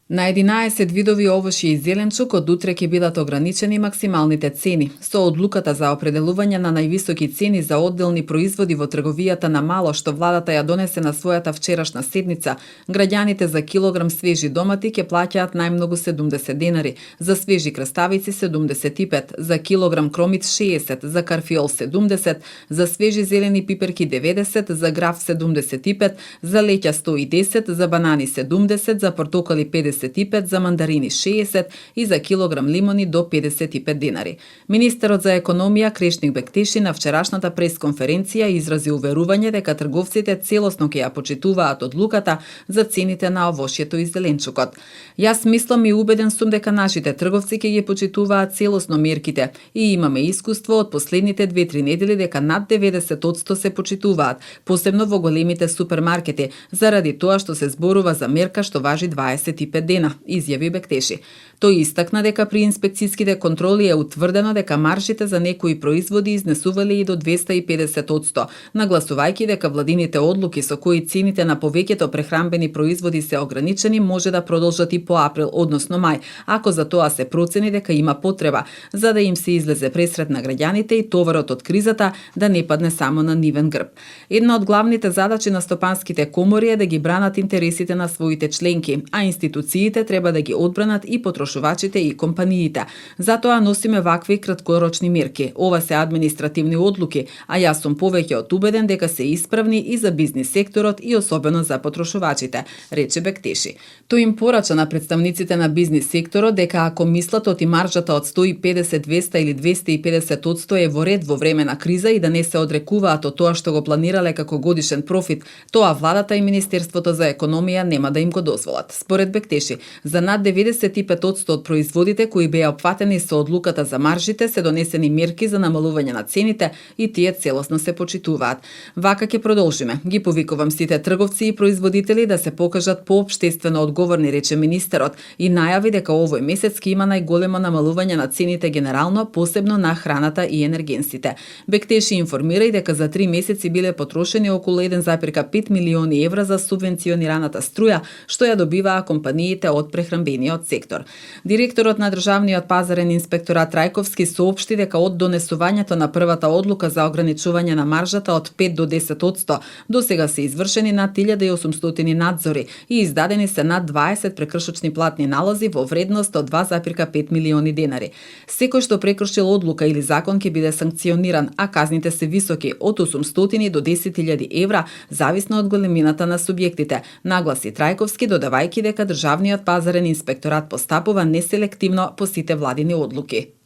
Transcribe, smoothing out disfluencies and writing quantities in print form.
На 11 видови овошје и зеленчук од утре ќе бидат ограничени максималните цени. Со одлуката за определување на највисоки цени за одделни производи во трговијата на мало што владата ја донесе на својата вчерашна седница, граѓаните за килограм свежи домати ќе плаќаат најмногу 70 денари, за свежи краставици 75, за килограм кромит 60, за карфиол 70, за свежи зелени пиперки 90, за граф 75, за леќа 110, за банани 70, за портокали 55, за мандарини 60 и за килограм лимони до 55 денари. Министерот за економија Крешник Бектеши на вчерашната пресконференција изрази уверување дека трговците целосно ќе ја почитуваат одлуката за цените на овошјето и зеленчукот. Јас мислам и убеден сум дека нашите трговци ќе ги почитуваат целосно мерките и имаме искуство од последните 2-3 недели дека над 90% се почитуваат, посебно во големите супермаркети, заради тоа што се зборува за мерка што важи 25 дена, изјави Бектеши. Тој истакна дека при инспекцијските контроли е утврдено дека маржите за некои производи изнесувале и до 250%, нагласувајќи дека владините одлуки со кои цените на повеќето прехранбени производи се ограничени може да продолжат и по април, односно мај, ако за тоа се процени дека има потреба, за да им се излезе пресред на граѓаните и товарот од кризата да не падне само на нивен грб. Една од главните задачи на стопанските комори е да ги бранат интересите на своите членки, а институциите треба да ги одбранат и потрошувачите и компаниите. Затоа носиме вакви краткорочни мерки. Ова се административни одлуки, а јас сум повеќе од убеден дека се исправни и за бизнис секторот и особено за потрошувачите, рече Бектеши. Тој им порача на представниците на бизнис секторот дека ако мислат и маржата од 150, 200 или 250% е во ред во време на криза и да не се одрекуваат од тоа што го планирале како годишен профит, тоа владата и Министерството за економија нема да им го дозволат. Според Бектеши, за над 95% од производите кои беа опфатени со одлуката за маржите се донесени мерки за намалување на цените и тие целосно се почитуваат. Вака ќе продолжиме. Ги повикувам сите трговци и производители да се покажат поопштествено одговорни, рече министерот, и најави дека овој месец ќе има најголемо намалување на цените генерално, посебно на храната и енергенсите. Бектеши информира и дека за 3 месеци биле потрошени околу 1,5 милиони евра за субвенционираната струја, што ја добиваа компаниите од прехранбениот сектор. Директорот на Државниот пазарен инспекторат Трајковски соопшти дека од донесувањето на првата одлука за ограничување на маржата од 5 до 10%, до сега се извршени над 1800 надзори и издадени се над 20 прекршочни платни налози во вредност од 2,5 милиони денари. Секој што прекршил одлука или закон ќе биде санкциониран, а казните се високи од 800 до 10.000 евра, зависно од големината на субјектите, нагласи Трајковски, додавајќи дека Државниот пазарен инспекторат постапува неселективно по сите владини одлуки.